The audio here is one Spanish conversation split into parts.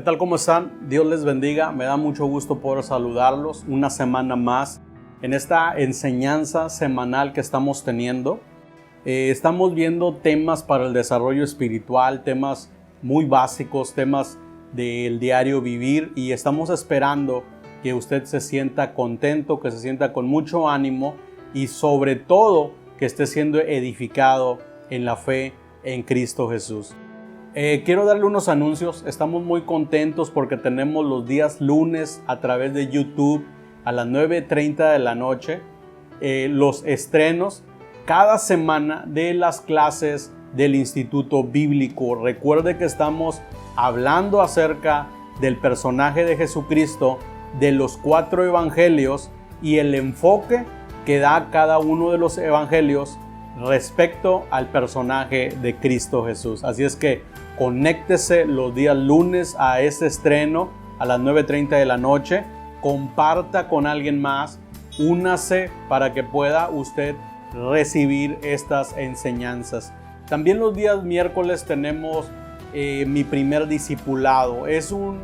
tal? ¿Cómo están? Dios les bendiga. Me da mucho gusto poder saludarlos una semana más en esta enseñanza semanal que estamos teniendo. Estamos viendo temas para el desarrollo espiritual, temas muy básicos, temas del diario vivir, y estamos esperando que usted se sienta contento, que se sienta con mucho ánimo y sobre todo que esté siendo edificado en la fe en Cristo Jesús. Quiero darle unos anuncios. Estamos muy contentos porque tenemos los días lunes a través de YouTube a las 9:30 de la noche los estrenos cada semana de las clases del Instituto Bíblico. Recuerde que estamos hablando acerca del personaje de Jesucristo, de los 4 evangelios y el enfoque que da cada uno de los evangelios respecto al personaje de Cristo Jesús. Así es que conéctese los días lunes a este estreno a las 9:30 de la noche. Comparta con alguien más. Únase para que pueda usted recibir estas enseñanzas. También los días miércoles tenemos mi primer discipulado. Es un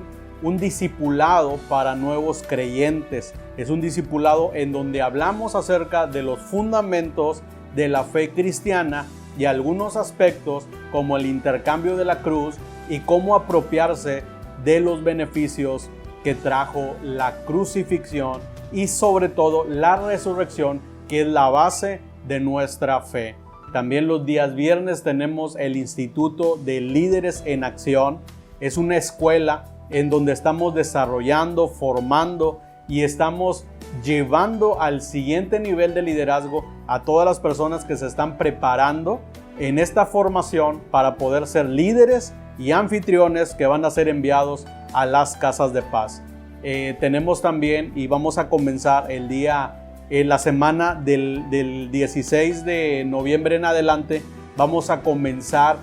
discipulado para nuevos creyentes. Es un discipulado en donde hablamos acerca de los fundamentos de la fe cristiana y algunos aspectos como el intercambio de la cruz y cómo apropiarse de los beneficios que trajo la crucifixión y sobre todo la resurrección, que es la base de nuestra fe. También los días viernes tenemos el Instituto de Líderes en Acción. Es una escuela en donde estamos desarrollando, formando y estamos llevando al siguiente nivel de liderazgo a todas las personas que se están preparando en esta formación para poder ser líderes y anfitriones que van a ser enviados a las casas de paz. Tenemos también, y vamos a comenzar la semana del 16 de noviembre en adelante, vamos a comenzar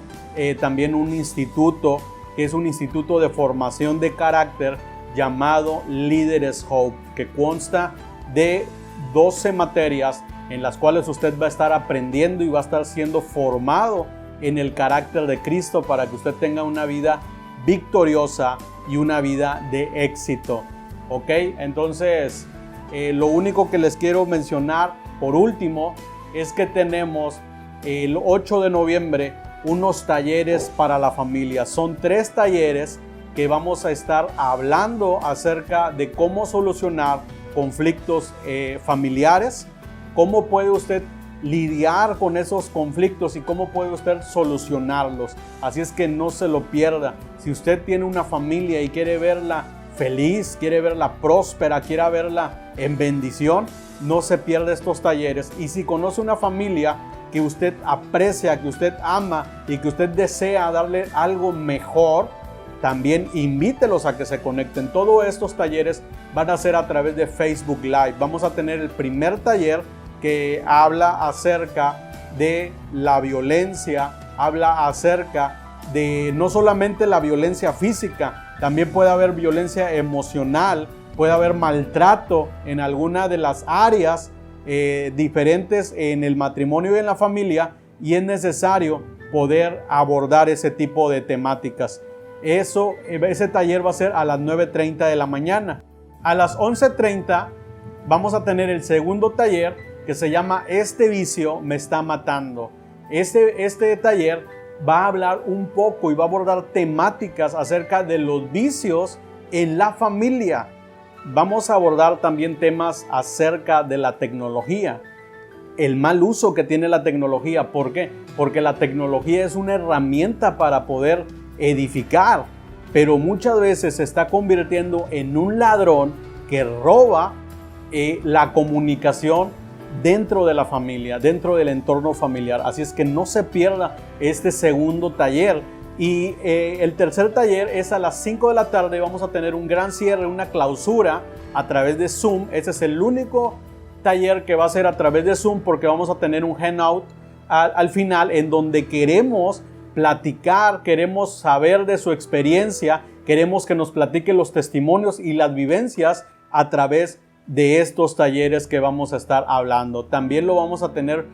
también un instituto, que es un instituto de formación de carácter llamado Líderes Hope, que consta de 12 materias en las cuales usted va a estar aprendiendo y va a estar siendo formado en el carácter de Cristo para que usted tenga una vida victoriosa y una vida de éxito. ¿Ok? Entonces, lo único que les quiero mencionar por último es que tenemos el 8 de noviembre unos talleres para la familia. Son 3 talleres que vamos a estar hablando acerca de cómo solucionar conflictos familiares, cómo puede usted lidiar con esos conflictos y cómo puede usted solucionarlos. Así es que no se lo pierda. Si usted tiene una familia y quiere verla feliz, quiere verla próspera, quiere verla en bendición, no se pierda estos talleres. Y si conoce una familia que usted aprecia, que usted ama y que usted desea darle algo mejor, también invítelos a que se conecten. Todos estos talleres van a ser a través de Facebook Live. Vamos a tener el primer taller que habla acerca de la violencia, habla acerca de no solamente la violencia física, también puede haber violencia emocional, puede haber maltrato en alguna de las áreas diferentes en el matrimonio y en la familia, y es necesario poder abordar ese tipo de temáticas. Ese taller va a ser a las 9:30 de la mañana. A las 11:30 vamos a tener el segundo taller que se llama Este vicio me está matando. Este taller va a hablar un poco y va a abordar temáticas acerca de los vicios en la familia. Vamos a abordar también temas acerca de la tecnología, el mal uso que tiene la tecnología. ¿Por qué? Porque la tecnología es una herramienta para poder edificar, pero muchas veces se está convirtiendo en un ladrón que roba la comunicación dentro de la familia, dentro del entorno familiar. Así es que no se pierda este segundo taller. Y el tercer taller es a las 5 de la tarde. Vamos a tener un gran cierre, una clausura a través de Zoom. Ese es el único taller que va a ser a través de Zoom, porque vamos a tener un hangout al final en donde queremos platicar, queremos saber de su experiencia, queremos que nos platique los testimonios y las vivencias a través de estos talleres que vamos a estar hablando. También lo vamos a tener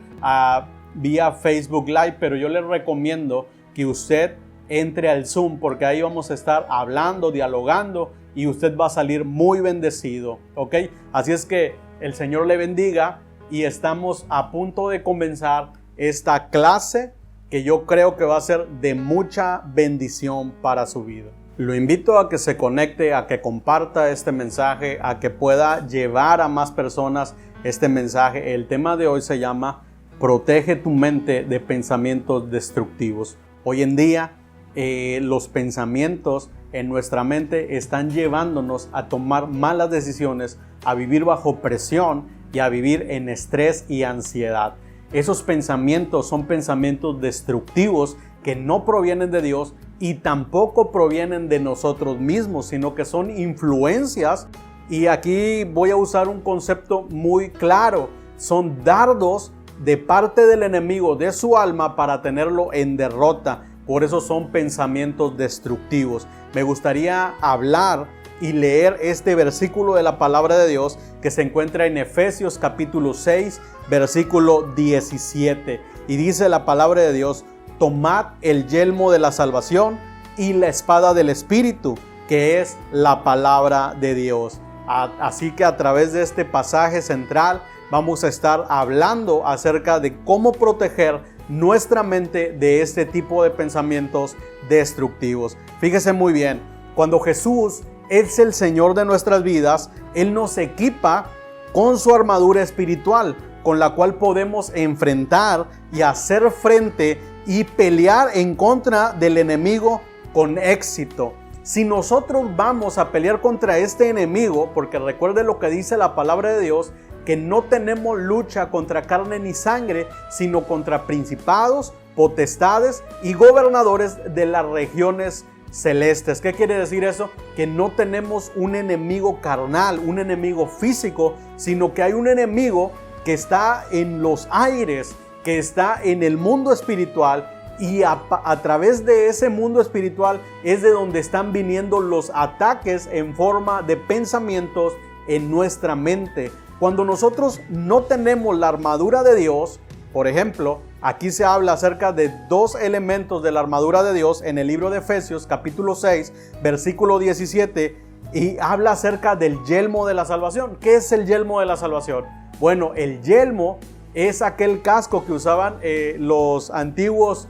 vía Facebook Live, pero yo les recomiendo que usted entre al Zoom, porque ahí vamos a estar hablando, dialogando, y usted va a salir muy bendecido, ¿ok? Así es que el Señor le bendiga, y estamos a punto de comenzar esta clase que yo creo que va a ser de mucha bendición para su vida. Lo invito a que se conecte, a que comparta este mensaje, a que pueda llevar a más personas este mensaje. El tema de hoy se llama Protege tu mente de pensamientos destructivos. Hoy en día los pensamientos en nuestra mente están llevándonos a tomar malas decisiones, a vivir bajo presión y a vivir en estrés y ansiedad. Esos pensamientos son pensamientos destructivos que no provienen de Dios y tampoco provienen de nosotros mismos, sino que son influencias. Y aquí voy a usar un concepto muy claro. Son dardos de parte del enemigo de su alma para tenerlo en derrota. Por eso son pensamientos destructivos. Me gustaría hablar y leer este versículo de la palabra de Dios que se encuentra en Efesios capítulo 6, versículo 17. Y dice la palabra de Dios: tomad el yelmo de la salvación y la espada del Espíritu, que es la palabra de Dios. Así que a través de este pasaje central vamos a estar hablando acerca de cómo proteger nuestra mente de este tipo de pensamientos destructivos. Fíjese muy bien, cuando Jesús es el Señor de nuestras vidas, Él nos equipa con su armadura espiritual, con la cual podemos enfrentar y hacer frente y pelear en contra del enemigo con éxito. Si nosotros vamos a pelear contra este enemigo, porque recuerde lo que dice la palabra de Dios, que no tenemos lucha contra carne ni sangre, sino contra principados, potestades y gobernadores de las regiones celestes. ¿Qué quiere decir eso? Que no tenemos un enemigo carnal, un enemigo físico, sino que hay un enemigo que está en los aires, que está en el mundo espiritual, y a través de ese mundo espiritual es de donde están viniendo los ataques en forma de pensamientos en nuestra mente. Cuando nosotros no tenemos la armadura de Dios, por ejemplo, aquí se habla acerca de dos elementos de la armadura de Dios en el libro de Efesios capítulo 6, versículo 17, y habla acerca del yelmo de la salvación. ¿Qué es el yelmo de la salvación? Bueno, el yelmo es aquel casco que usaban los antiguos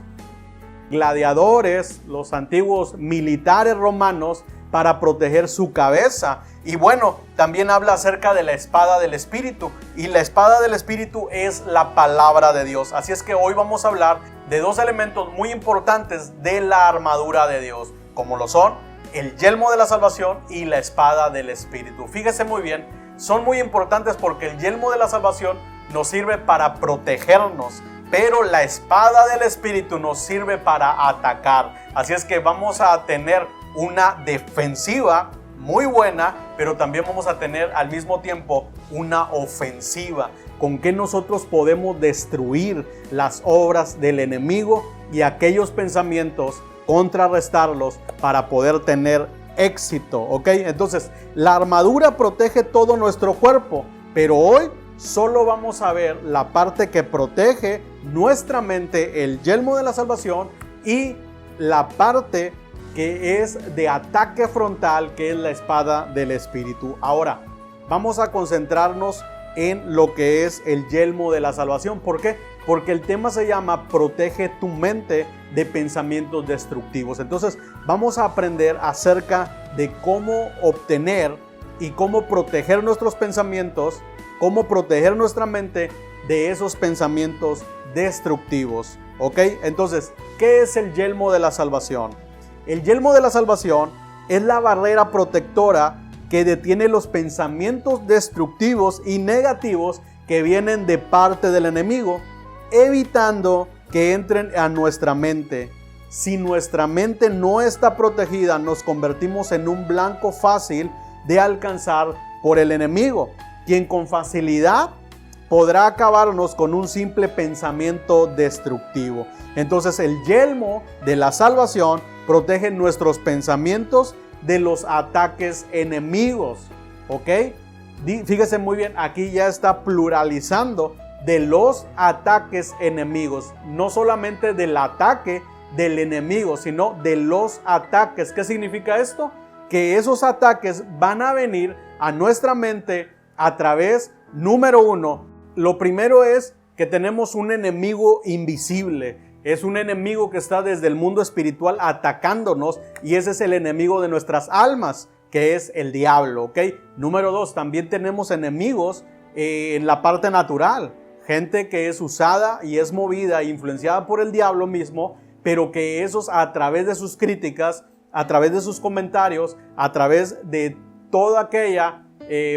gladiadores, los antiguos militares romanos para proteger su cabeza. Y bueno, también habla acerca de la espada del Espíritu, y la espada del Espíritu es la palabra de Dios. Así es que hoy vamos a hablar de dos elementos muy importantes de la armadura de Dios, como lo son el yelmo de la salvación y la espada del Espíritu. Fíjese muy bien, son muy importantes porque el yelmo de la salvación nos sirve para protegernos, pero la espada del Espíritu nos sirve para atacar. Así es que vamos a tener una defensiva muy buena, pero también vamos a tener al mismo tiempo una ofensiva. Con que nosotros podemos destruir las obras del enemigo y aquellos pensamientos, contrarrestarlos para poder tener éxito, ¿ok? Entonces, la armadura protege todo nuestro cuerpo, pero hoy solo vamos a ver la parte que protege nuestra mente, el yelmo de la salvación, y la parte que es de ataque frontal, que es la espada del Espíritu. Ahora, vamos a concentrarnos en lo que es el yelmo de la salvación. ¿Por qué? Porque el tema se llama Protege tu mente de pensamientos destructivos. Entonces, vamos a aprender acerca de cómo obtener y cómo proteger nuestros pensamientos, cómo proteger nuestra mente de esos pensamientos destructivos. ¿Ok? Entonces, ¿qué es el yelmo de la salvación? El yelmo de la salvación es la barrera protectora que detiene los pensamientos destructivos y negativos que vienen de parte del enemigo, evitando que entren a nuestra mente. Si nuestra mente no está protegida, nos convertimos en un blanco fácil de alcanzar por el enemigo, quien con facilidad podrá acabarnos con un simple pensamiento destructivo. Entonces, el yelmo de la salvación protege nuestros pensamientos de los ataques enemigos, ¿ok? Fíjese muy bien, aquí ya está pluralizando de los ataques enemigos, no solamente del ataque del enemigo, sino de los ataques. ¿Qué significa esto? Que esos ataques van a venir a nuestra mente a través, número uno, lo primero es que tenemos un enemigo invisible. Es un enemigo que está desde el mundo espiritual atacándonos, y ese es el enemigo de nuestras almas, que es el diablo, ¿ok? Número dos, también tenemos enemigos en la parte natural. Gente que es usada y es movida e influenciada por el diablo mismo, pero que esos, a través de sus críticas, a través de sus comentarios, a través de toda aquella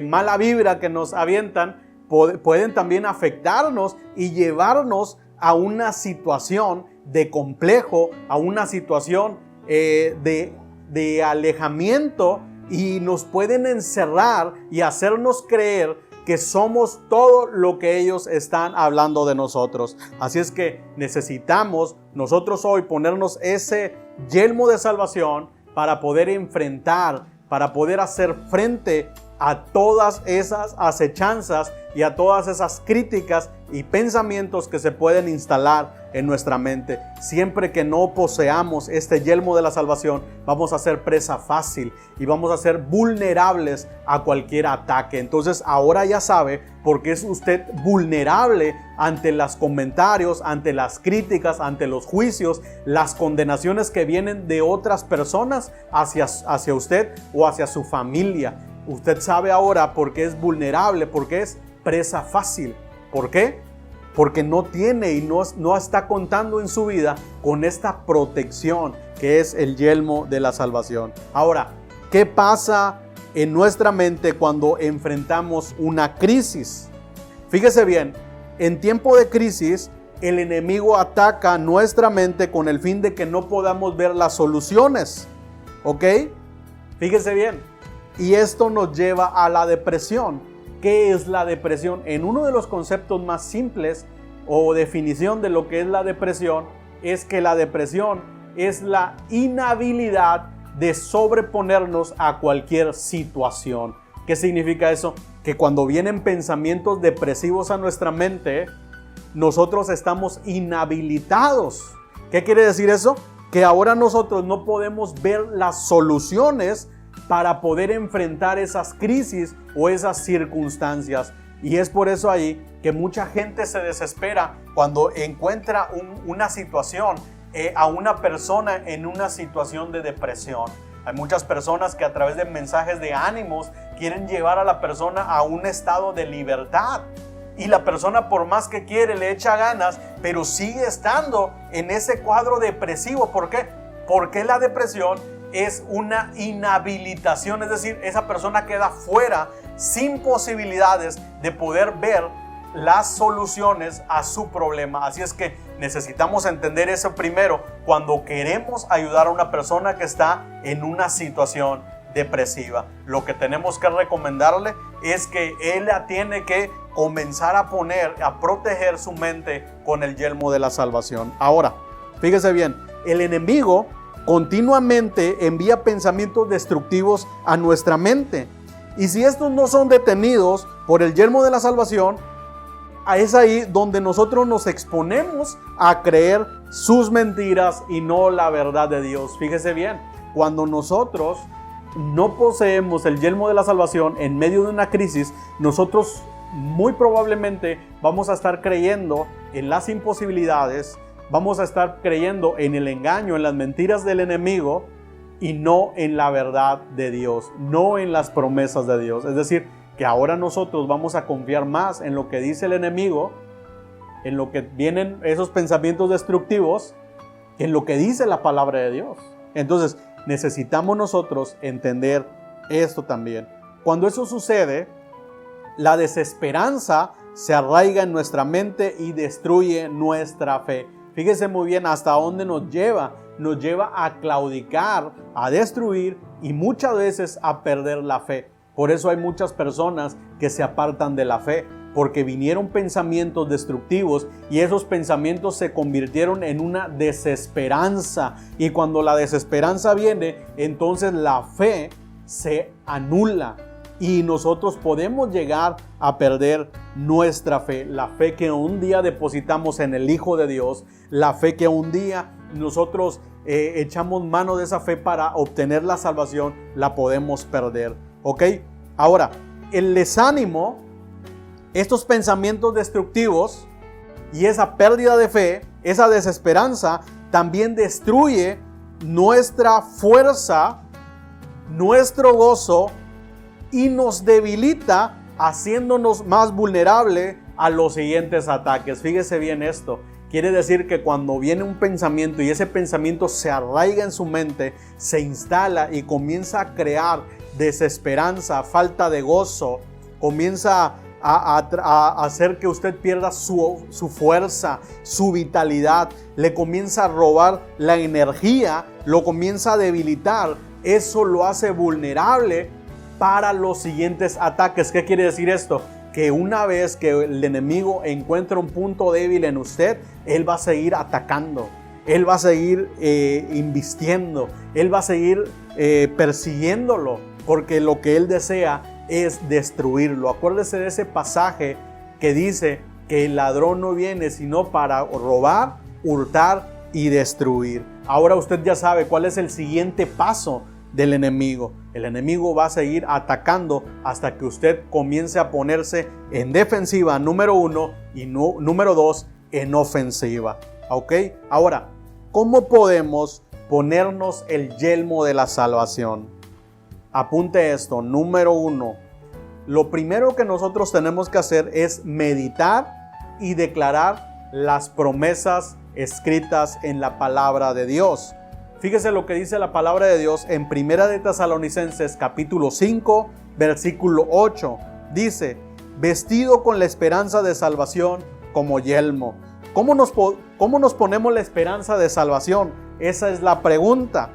mala vibra que nos avientan, pueden también afectarnos y llevarnos a una situación de complejo, a una situación de alejamiento, y nos pueden encerrar y hacernos creer que somos todo lo que ellos están hablando de nosotros. Así es que necesitamos nosotros hoy ponernos ese yelmo de salvación para poder enfrentar, para poder hacer frente a todas esas acechanzas y a todas esas críticas y pensamientos que se pueden instalar en nuestra mente. Siempre que no poseamos este yelmo de la salvación, vamos a ser presa fácil y vamos a ser vulnerables a cualquier ataque. Entonces ahora ya sabe por qué es usted vulnerable ante los comentarios, ante las críticas, ante los juicios, las condenaciones que vienen de otras personas hacia usted o hacia su familia. Usted sabe ahora por qué es vulnerable, por qué es presa fácil. ¿Por qué? Porque no tiene y no está contando en su vida con esta protección que es el yelmo de la salvación. Ahora, ¿qué pasa en nuestra mente cuando enfrentamos una crisis? Fíjese bien, en tiempo de crisis, el enemigo ataca nuestra mente con el fin de que no podamos ver las soluciones. ¿Ok? Fíjese bien. Y esto nos lleva a la depresión. ¿Qué es la depresión? En uno de los conceptos más simples o definición de lo que es la depresión, es que la depresión es la inhabilidad de sobreponernos a cualquier situación. ¿Qué significa eso? Que cuando vienen pensamientos depresivos a nuestra mente, nosotros estamos inhabilitados. ¿Qué quiere decir eso? Que ahora nosotros no podemos ver las soluciones para poder enfrentar esas crisis o esas circunstancias. Y es por eso ahí que mucha gente se desespera cuando encuentra una situación, a una persona en una situación de depresión. Hay muchas personas que a través de mensajes de ánimos quieren llevar a la persona a un estado de libertad. Y la persona, por más que quiere, le echa ganas, pero sigue estando en ese cuadro depresivo. ¿Por qué? Porque la depresión es una inhabilitación, es decir, esa persona queda fuera, sin posibilidades de poder ver las soluciones a su problema. Así es que necesitamos entender eso primero cuando queremos ayudar a una persona que está en una situación depresiva. Lo que tenemos que recomendarle es que él tiene que comenzar a proteger su mente con el yelmo de la salvación. Ahora, fíjese bien, el enemigo continuamente envía pensamientos destructivos a nuestra mente. Y si estos no son detenidos por el yelmo de la salvación, es ahí donde nosotros nos exponemos a creer sus mentiras y no la verdad de Dios. Fíjese bien, cuando nosotros no poseemos el yelmo de la salvación en medio de una crisis, nosotros muy probablemente vamos a estar creyendo en las imposibilidades, vamos a estar creyendo en el engaño, en las mentiras del enemigo y no en la verdad de Dios, no en las promesas de Dios. Es decir, que ahora nosotros vamos a confiar más en lo que dice el enemigo, en lo que vienen esos pensamientos destructivos, que en lo que dice la palabra de Dios. Entonces, necesitamos nosotros entender esto también. Cuando eso sucede, la desesperanza se arraiga en nuestra mente y destruye nuestra fe. Fíjese muy bien hasta dónde nos lleva. Nos lleva a claudicar, a destruir y muchas veces a perder la fe. Por eso hay muchas personas que se apartan de la fe, porque vinieron pensamientos destructivos y esos pensamientos se convirtieron en una desesperanza. Y cuando la desesperanza viene, entonces la fe se anula. Y nosotros podemos llegar a perder nuestra fe, la fe que un día depositamos en el Hijo de Dios, la fe que un día nosotros echamos mano de esa fe para obtener la salvación, la podemos perder. ¿Ok? Ahora, el desánimo, estos pensamientos destructivos y esa pérdida de fe, esa desesperanza, también destruye nuestra fuerza, nuestro gozo y nos debilita, haciéndonos más vulnerable a los siguientes ataques. Fíjese bien esto. Quiere decir que cuando viene un pensamiento y ese pensamiento se arraiga en su mente, se instala y comienza a crear desesperanza, falta de gozo, comienza a hacer que usted pierda su fuerza, su vitalidad, le comienza a robar la energía, lo comienza a debilitar. Eso lo hace vulnerable para los siguientes ataques. ¿Qué quiere decir esto? Que una vez que el enemigo encuentra un punto débil en usted, él va a seguir atacando, él va a seguir invistiendo, él va a seguir persiguiéndolo, porque lo que él desea es destruirlo. Acuérdese de ese pasaje que dice que el ladrón no viene sino para robar, hurtar y destruir. Ahora usted ya sabe cuál es el siguiente paso del enemigo. El enemigo va a seguir atacando hasta que usted comience a ponerse en defensiva, número 1, y número 2, en ofensiva. ¿Ok? Ahora, ¿cómo podemos ponernos el yelmo de la salvación? Apunte esto, número 1. Lo primero que nosotros tenemos que hacer es meditar y declarar las promesas escritas en la palabra de Dios. Fíjese lo que dice la palabra de Dios en 1 de Tesalonicenses capítulo 5, versículo 8. Dice, vestido con la esperanza de salvación como yelmo. ¿Cómo nos ponemos la esperanza de salvación? Esa es la pregunta.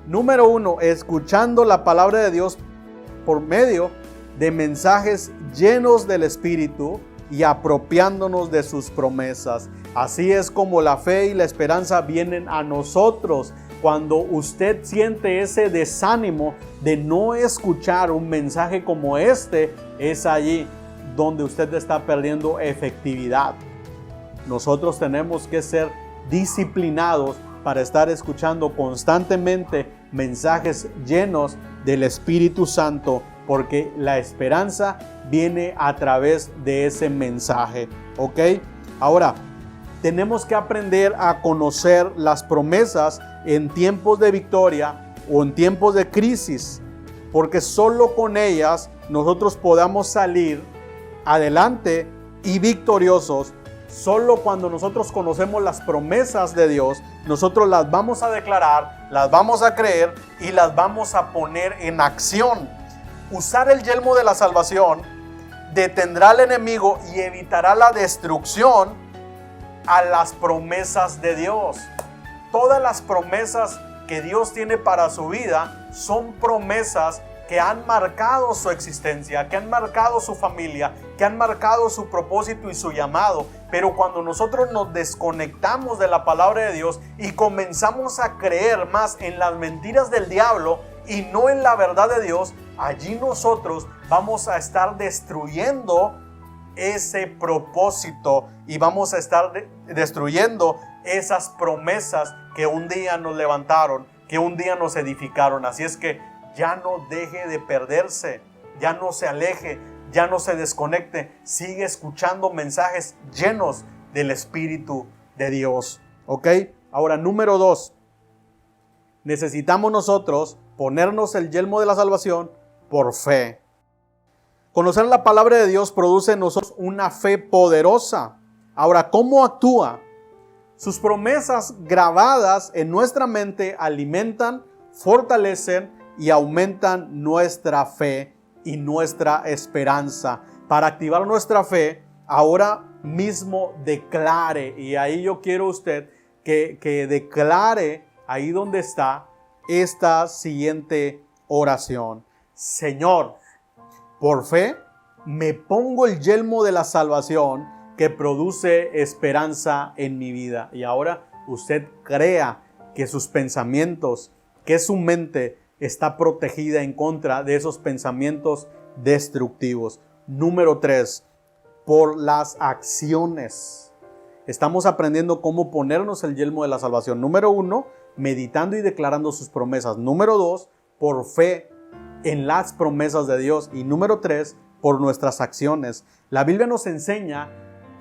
Número 1, escuchando la palabra de Dios por medio de mensajes llenos del Espíritu y apropiándonos de sus promesas. Así es como la fe y la esperanza vienen a nosotros. Cuando usted siente ese desánimo de no escuchar un mensaje como este, es allí donde usted está perdiendo efectividad. Nosotros tenemos que ser disciplinados para estar escuchando constantemente mensajes llenos del Espíritu Santo, porque la esperanza viene a través de ese mensaje. ¿Ok? Ahora, tenemos que aprender a conocer las promesas en tiempos de victoria o en tiempos de crisis, porque solo con ellas nosotros podamos salir adelante y victoriosos. Solo cuando nosotros conocemos las promesas de Dios, nosotros las vamos a declarar, las vamos a creer y las vamos a poner en acción. Usar el yelmo de la salvación detendrá al enemigo y evitará la destrucción a las promesas de Dios. Todas las promesas que Dios tiene para su vida son promesas que han marcado su existencia, que han marcado su familia, que han marcado su propósito y su llamado. Pero cuando nosotros nos desconectamos de la palabra de Dios y comenzamos a creer más en las mentiras del diablo y no en la verdad de Dios, allí nosotros vamos a estar destruyendo ese propósito y vamos a estar destruyendo esas promesas que un día nos levantaron, que un día nos edificaron. Así es que ya no deje de perderse, ya no se aleje, ya no se desconecte, sigue escuchando mensajes llenos del Espíritu de Dios. ¿Ok? Ahora, número 2, necesitamos nosotros ponernos el yelmo de la salvación por fe. Conocer la palabra de Dios produce en nosotros una fe poderosa. Ahora, ¿cómo actúa? Sus promesas grabadas en nuestra mente alimentan, fortalecen y aumentan nuestra fe y nuestra esperanza. Para activar nuestra fe, ahora mismo declare, y ahí yo quiero usted que declare ahí donde está esta siguiente oración. Señor, por fe me pongo el yelmo de la salvación que produce esperanza en mi vida. Y ahora usted crea que sus pensamientos, que su mente está protegida en contra de esos pensamientos destructivos. Número 3, por las acciones. Estamos aprendiendo cómo ponernos el yelmo de la salvación. Número 1, meditando y declarando sus promesas. Número 2, por fe en las promesas de Dios. Y número 3, por nuestras acciones. La Biblia nos enseña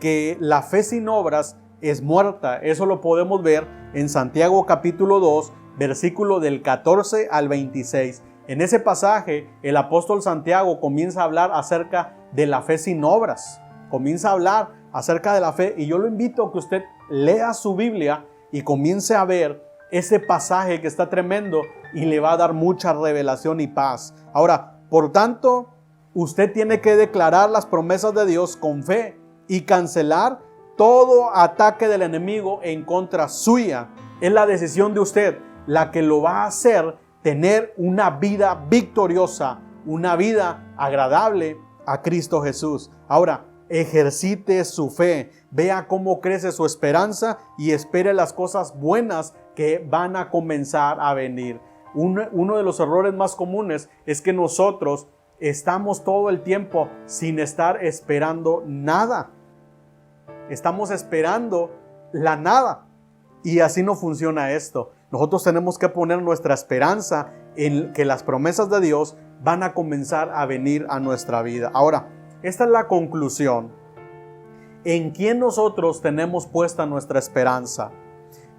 que la fe sin obras es muerta. Eso lo podemos ver en Santiago capítulo 2, versículo del 14 al 26. En ese pasaje, el apóstol Santiago comienza a hablar acerca de la fe sin obras. Comienza a hablar acerca de la fe, y yo lo invito a que usted lea su Biblia y comience a ver ese pasaje que está tremendo y le va a dar mucha revelación y paz. Ahora, por tanto, usted tiene que declarar las promesas de Dios con fe y cancelar todo ataque del enemigo en contra suya. Es la decisión de usted la que lo va a hacer tener una vida victoriosa, una vida agradable a Cristo Jesús. Ahora, ejercite su fe, vea cómo crece su esperanza y espere las cosas buenas que van a comenzar a venir. Uno de los errores más comunes es que nosotros estamos todo el tiempo sin estar esperando nada. Estamos esperando la nada, y así no funciona esto. Nosotros tenemos que poner nuestra esperanza en que las promesas de Dios van a comenzar a venir a nuestra vida. Ahora, esta es la conclusión. ¿En quién nosotros tenemos puesta nuestra esperanza?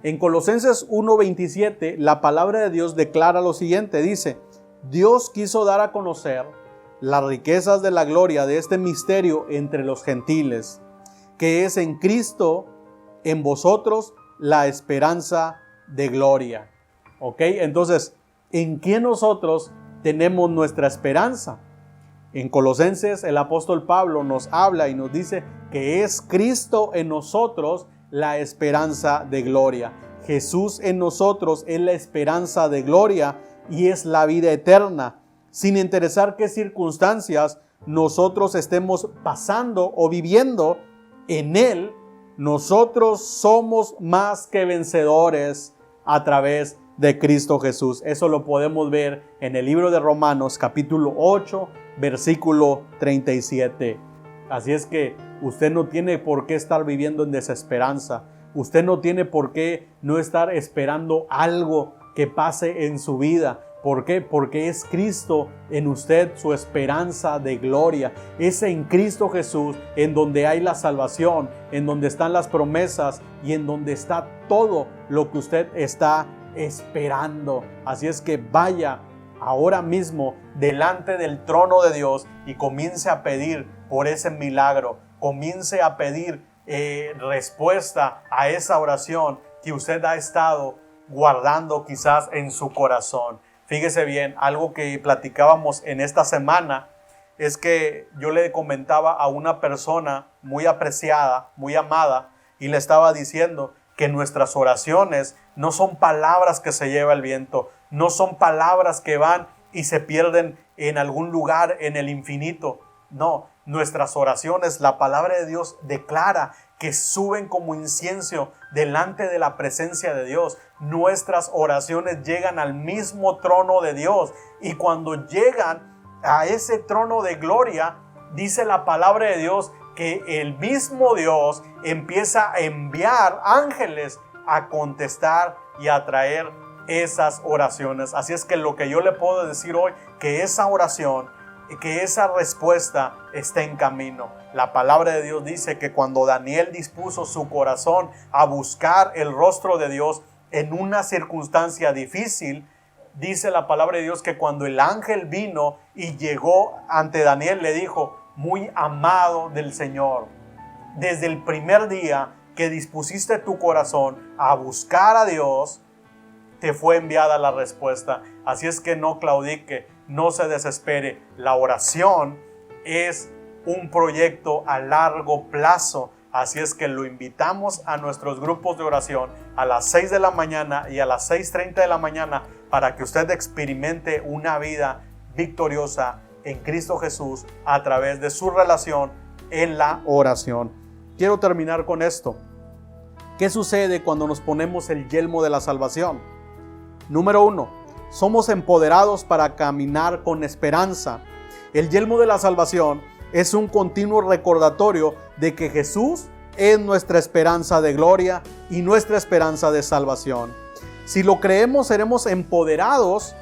En Colosenses 1:27, la palabra de Dios declara lo siguiente. Dice: Dios quiso dar a conocer las riquezas de la gloria de este misterio entre los gentiles, que es en Cristo, en vosotros, la esperanza de gloria. ¿Ok? Entonces, ¿en quién nosotros tenemos nuestra esperanza? En Colosenses, el apóstol Pablo nos habla y nos dice que es Cristo en nosotros la esperanza de gloria. Jesús en nosotros es la esperanza de gloria y es la vida eterna. Sin interesar qué circunstancias nosotros estemos pasando o viviendo, en Él nosotros somos más que vencedores a través de Cristo Jesús. Eso lo podemos ver en el libro de Romanos capítulo 8, versículo 37. Así es que usted no tiene por qué estar viviendo en desesperanza. Usted no tiene por qué no estar esperando algo que pase en su vida. ¿Por qué? Porque es Cristo en usted su esperanza de gloria. Es en Cristo Jesús en donde hay la salvación, en donde están las promesas y en donde está todo lo que usted está esperando. Así es que vaya ahora mismo delante del trono de Dios y comience a pedir por ese milagro. Comience a pedir respuesta a esa oración que usted ha estado guardando quizás en su corazón. Fíjese bien, algo que platicábamos en esta semana es que yo le comentaba a una persona muy apreciada, muy amada, y le estaba diciendo que nuestras oraciones no son palabras que se lleva el viento, no son palabras que van y se pierden en algún lugar en el infinito. No, nuestras oraciones, la palabra de Dios declara que suben como incienso delante de la presencia de Dios. Nuestras oraciones llegan al mismo trono de Dios, y cuando llegan a ese trono de gloria, dice la palabra de Dios que el mismo Dios empieza a enviar ángeles a contestar y a traer esas oraciones. Así es que lo que yo le puedo decir hoy, que esa oración, que esa respuesta está en camino. La palabra de Dios dice que cuando Daniel dispuso su corazón a buscar el rostro de Dios en una circunstancia difícil, dice la palabra de Dios que cuando el ángel vino y llegó ante Daniel, le dijo: muy amado del Señor, desde el primer día que dispusiste tu corazón a buscar a Dios, te fue enviada la respuesta. Así es que no claudique, no se desespere. La oración es un proyecto a largo plazo. Así es que lo invitamos a nuestros grupos de oración a las 6 de la mañana y a las 6:30 de la mañana para que usted experimente una vida victoriosa en Cristo Jesús a través de su relación en la oración. Quiero terminar con esto. ¿Qué sucede cuando nos ponemos el yelmo de la salvación? Número 1. Somos empoderados para caminar con esperanza. El yelmo de la salvación es un continuo recordatorio de que Jesús es nuestra esperanza de gloria y nuestra esperanza de salvación. Si lo creemos, seremos empoderados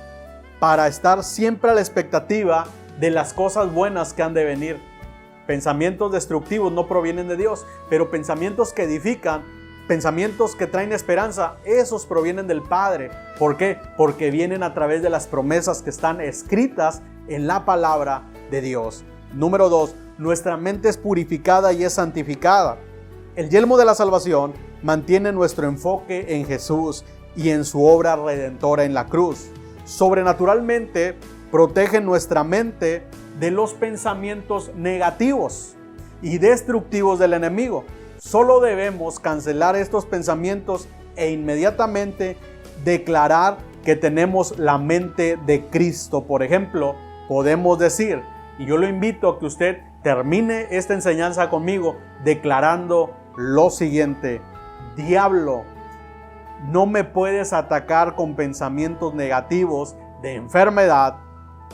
para estar siempre a la expectativa de las cosas buenas que han de venir. Pensamientos destructivos no provienen de Dios, pero pensamientos que edifican, pensamientos que traen esperanza, esos provienen del Padre. ¿Por qué? Porque vienen a través de las promesas que están escritas en la palabra de Dios. Número 2, nuestra mente es purificada y es santificada. El yelmo de la salvación mantiene nuestro enfoque en Jesús y en su obra redentora en la cruz. Sobrenaturalmente protege nuestra mente de los pensamientos negativos y destructivos del enemigo. Solo debemos cancelar estos pensamientos e inmediatamente declarar que tenemos la mente de Cristo. Por ejemplo, podemos decir, y yo lo invito a que usted termine esta enseñanza conmigo declarando lo siguiente: diablo, no me puedes atacar con pensamientos negativos de enfermedad,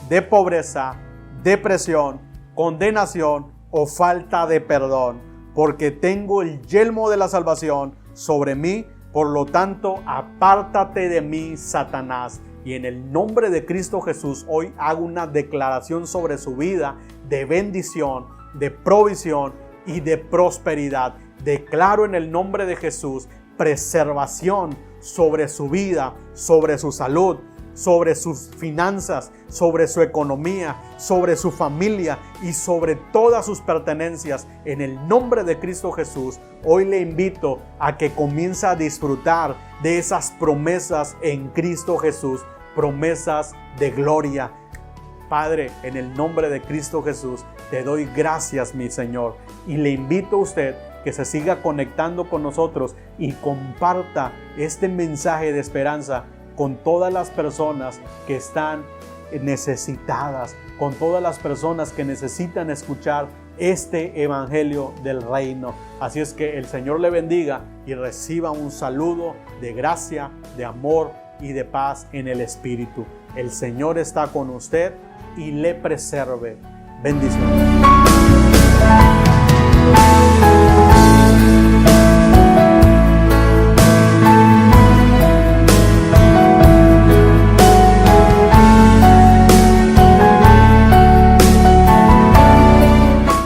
de pobreza, depresión, condenación o falta de perdón, porque tengo el yelmo de la salvación sobre mí. Por lo tanto, apártate de mí, Satanás. Y en el nombre de Cristo Jesús, hoy hago una declaración sobre su vida de bendición, de provisión y de prosperidad. Declaro en el nombre de Jesús preservación sobre su vida, sobre su salud, sobre sus finanzas, sobre su economía, sobre su familia y sobre todas sus pertenencias. En el nombre de Cristo Jesús, hoy le invito a que comience a disfrutar de esas promesas en Cristo Jesús, promesas de gloria. Padre, en el nombre de Cristo Jesús, te doy gracias, mi Señor, y le invito a usted que se siga conectando con nosotros y comparta este mensaje de esperanza con todas las personas que están necesitadas, con todas las personas que necesitan escuchar este evangelio del reino. Así es que el Señor le bendiga y reciba un saludo de gracia, de amor y de paz en el Espíritu. El Señor está con usted y le preserve. Bendiciones.